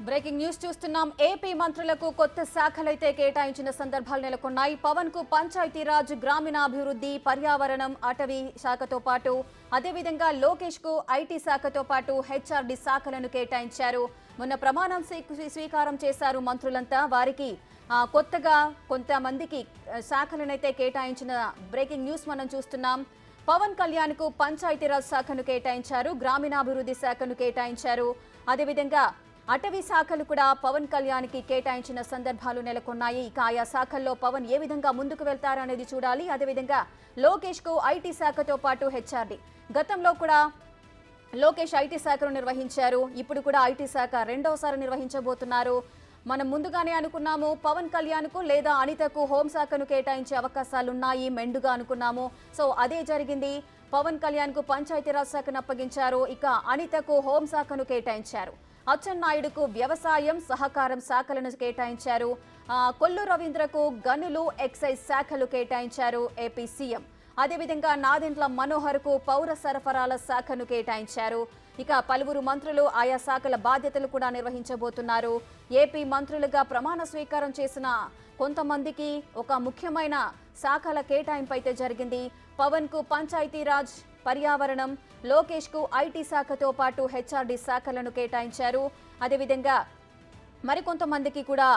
Breaking news చూస్తున్నాం. AP మంత్రులకు కొత్త శాఖలైతే కేటాయించిన సందర్భాలు నెలకొన్నాయి. పవన్ కు పంచాయతీరాజ్, గ్రామీణాభివృద్ధి, పర్యావరణం, అటవీ శాఖతో పాటు అదేవిధంగా లోకేష్ కు ఐటీ శాఖతో పాటు హెచ్ఆర్డీ శాఖలను కేటాయించారు. మొన్న ప్రమాణం స్వీకారం చేశారు మంత్రులంతా. వారికి కొత్తగా కొంతమందికి శాఖలనైతే కేటాయించిన బ్రేకింగ్ న్యూస్ మనం చూస్తున్నాం. పవన్ కళ్యాణ్ కు పంచాయతీరాజ్ శాఖను కేటాయించారు, గ్రామీణాభివృద్ధి శాఖను కేటాయించారు. అదేవిధంగా అటవీ శాఖలు కూడా పవన్ కళ్యాణ్ కి కేటాయించిన సందర్భాలు నెలకొన్నాయి. ఇక ఆయా శాఖల్లో పవన్ ఏ విధంగా ముందుకు వెళ్తారు అనేది చూడాలి. అదేవిధంగా లోకేష్ కు ఐటీ శాఖతో పాటు హెచ్ఆర్డీ. గతంలో కూడా లోకేష్ ఐటీ శాఖను నిర్వహించారు. ఇప్పుడు కూడా ఐటీ శాఖ రెండోసారి నిర్వహించబోతున్నారు. మనం ముందుగానే అనుకున్నాము పవన్ కళ్యాణ్ కు లేదా అనితకు హోంశాఖను కేటాయించే అవకాశాలున్నాయి మెండుగా అనుకున్నాము. సో అదే జరిగింది. పవన్ కళ్యాణ్ కు పంచాయతీరాజ్ శాఖను అప్పగించారు. ఇక అనితకు హోంశాఖను కేటాయించారు. అచ్చెన్నాయుడుకు వ్యవసాయం, సహకారం శాఖలను కేటాయించారు. కొల్లు రవీంద్రకు గనులు, ఎక్సైజ్ శాఖలు కేటాయించారు ఏపీ సీఎం. అదేవిధంగా నాదెండ్ల మనోహర్ కు పౌర సరఫరాల శాఖను కేటాయించారు. ఇక పలువురు మంత్రులు ఆయా శాఖల బాధ్యతలు కూడా నిర్వహించబోతున్నారు. ఏపీ మంత్రులుగా ప్రమాణ స్వీకారం చేసిన కొంతమందికి ఒక ముఖ్యమైన శాఖల కేటాయింపు అయితే జరిగింది. పవన్ కు పంచాయతీరాజ్, పర్యావరణం, లోకేష్ కు ఐటీ శాఖతో పాటు హెచ్ఆర్డీ శాఖలను కేటాయించారు. అదేవిధంగా మరికొంతమందికి కూడా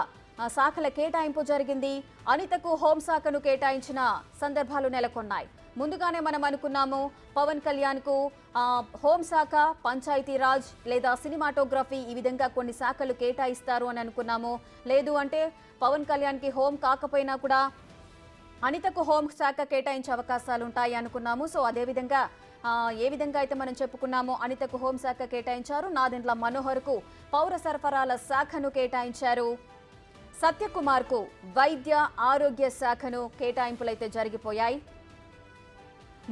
శాఖల కేటాయింపు జరిగింది. అనితకు హోంశాఖను కేటాయించిన సందర్భాలు నెలకొన్నాయి. ముందుగానే మనం అనుకున్నాము పవన్ కళ్యాణ్ కు హోంశాఖ, పంచాయతీరాజ్ లేదా సినిమాటోగ్రఫీ ఈ విధంగా కొన్ని శాఖలు కేటాయిస్తారు అని అనుకున్నాము. లేదు అంటే పవన్ కళ్యాణ్ కి హోం కాకపోయినా కూడా అనితకు హోం శాఖ కేటాయించే అవకాశాలు ఉంటాయి అనుకున్నాము. సో అదేవిధంగా ఏ విధంగా అయితే మనం చెప్పుకున్నామో అనితకు హోంశాఖ కేటాయించారు. నాదెండ్ల మనోహర్ కు పౌర సరఫరాల శాఖను కేటాయించారు. సత్యకుమార్ కు వైద్య ఆరోగ్య శాఖను కేటాయింపులైతే జరిగిపోయాయి.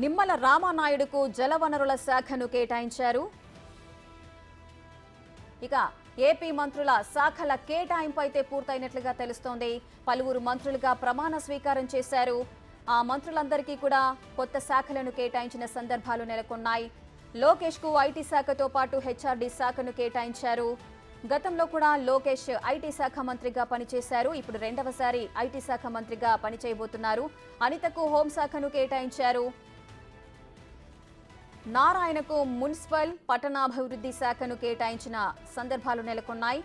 నిమ్మల రామానాయుడుకు జలవనరుల శాఖను కేటాయించారు. ఇక ఏపీ మంత్రుల శాఖల కేటాయింపు అయితే పూర్తయినట్లుగా తెలుస్తోంది. పలువురు మంత్రులుగా ప్రమాణ స్వీకారం చేశారు. ఆ మంత్రులందరికీ కూడా కొత్త శాఖలను కేటాయించిన సందర్భాలు నెలకొన్నాయి. లోకేష్ కు ఐటీ శాఖతో పాటు హెచ్ఆర్డీ శాఖను కేటాయించారు. గతంలో కూడా లోకేష్ ఐటీ శాఖ మంత్రిగా పనిచేశారు. ఇప్పుడు రెండవసారి ఐటీ శాఖ మంత్రిగా పనిచేయబోతున్నారు. అనితకు హోంశాఖను కేటాయించారు. నారాయణకు మున్సిపల్, పట్టణాభివృద్ధి శాఖను కేటాయించిన సందర్భాలు నెలకొన్నాయి.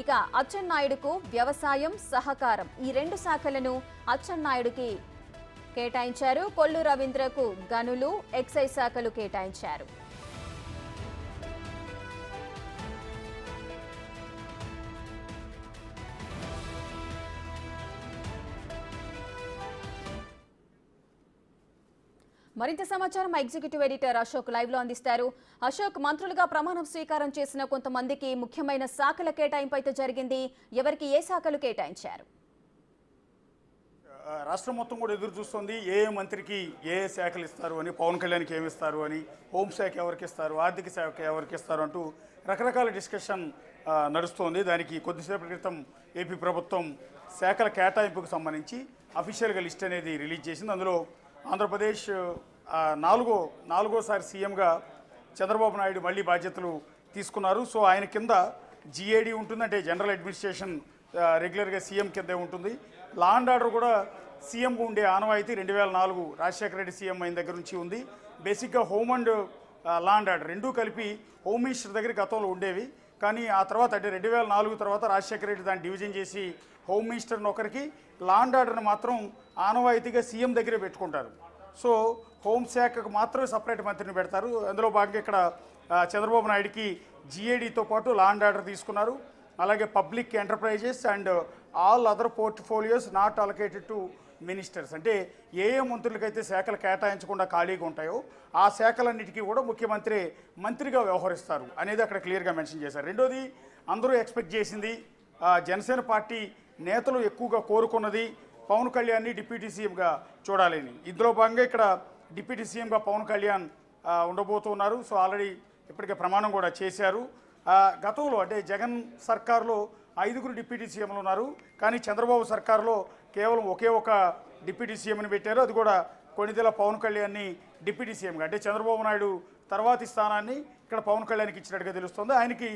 ఇక అచ్చెన్నాయుడుకు వ్యవసాయం, సహకారం ఈ రెండు శాఖలను అచ్చెన్నాయుడికి కేటాయించారు. కొల్లు రవీంద్రకు గనులు, ఎక్సైజ్ శాఖలు కేటాయించారు. మరింత సమాచారం మా ఎగ్జిక్యూటివ్ ఎడిటర్ అశోక్ లైవ్ లో అందిస్తారు. అశోక్, మంత్రులుగా ప్రమాణం స్వీకారం చేసిన కొంతమందికి ముఖ్యమైన శాఖల కేటాయింపు అయితే జరిగింది. ఎవరికి ఏ శాఖలు కేటాయించారు? రాష్ట్రం మొత్తం కూడా ఎదురు చూస్తుంది ఏ మంత్రికి ఏ శాఖలు ఇస్తారు అని, పవన్ కళ్యాణ్కి ఏమి ఇస్తారు అని, హోంశాఖ ఎవరికి ఇస్తారు, ఆర్థిక శాఖ ఎవరికి ఇస్తారు అంటూ రకరకాల డిస్కషన్ నడుస్తోంది. దానికి కొద్దిసేపటి క్రితం ఏపీ ప్రభుత్వం శాఖల కేటాయింపుకు సంబంధించి అఫీషియల్గా లిస్ట్ అనేది రిలీజ్ చేసింది. అందులో ఆంధ్రప్రదేశ్ నాలుగోసారి సీఎంగా చంద్రబాబు నాయుడు మళ్ళీ బాధ్యతలు తీసుకున్నారు. సో ఆయన కింద జిఏడి ఉంటుంది, అంటే జనరల్ అడ్మినిస్ట్రేషన్ రెగ్యులర్గా సీఎం కిందే ఉంటుంది. లా అండ్ ఆర్డర్ కూడా సీఎంకు ఉండే ఆనవాయితీ 2004 రాజశేఖర రెడ్డి సీఎం అయిన దగ్గర నుంచి ఉంది. బేసిక్గా home and law and order రెండూ కలిపి హోమ్ మినిస్టర్ దగ్గర గతంలో ఉండేవి. కానీ ఆ తర్వాత అంటే 2004 తర్వాత రాజశేఖర రెడ్డి దాన్ని డివిజన్ చేసి హోమ్ మినిస్టర్ని ఒకరికి, లా అండ్ ఆర్డర్ని మాత్రం ఆనవాయితీగా సీఎం దగ్గరే పెట్టుకుంటారు. సో హోంశాఖకు మాత్రమే సపరేట్ మంత్రిని పెడతారు. అందులో భాగంగా ఇక్కడ చంద్రబాబు నాయుడికి జిఏడితో పాటు లా అండ్ ఆర్డర్ తీసుకున్నారు. అలాగే public enterprises and all other portfolios not allocated to ministers, అంటే ఏ మంత్రులకైతే శాఖలు కేటాయించకుండా ఖాళీగా ఉంటాయో ఆ శాఖలన్నిటికీ కూడా ముఖ్యమంత్రి మంత్రిగా వ్యవహరిస్తారు అనేది అక్కడ క్లియర్గా మెన్షన్ చేశారు. రెండోది, అందరూ ఎక్స్పెక్ట్ చేసింది, జనసేన పార్టీ నేతలు ఎక్కువగా కోరుకున్నది పవన్ కళ్యాణ్ని డిప్యూటీ సీఎంగా చూడాలని. ఇందులో భాగంగా ఇక్కడ డిప్యూటీ సీఎంగా పవన్ కళ్యాణ్ ఉండబోతున్నారు. సో ఆల్రెడీ ఇప్పటికే ప్రమాణం కూడా చేశారు. గతంలో అంటే జగన్ సర్కార్లో 5 డిప్యూటీ సీఎంలు ఉన్నారు. కానీ చంద్రబాబు సర్కార్లో కేవలం ఒకే ఒక డిప్యూటీ సీఎంని పెట్టారు. అది కూడా కొణిదెల పవన్ కళ్యాణ్ని డిప్యూటీ సీఎంగా, అంటే చంద్రబాబు నాయుడు తర్వాతి స్థానాన్ని ఇక్కడ పవన్ కళ్యాణ్కి ఇచ్చినట్టుగా తెలుస్తుంది. ఆయనకి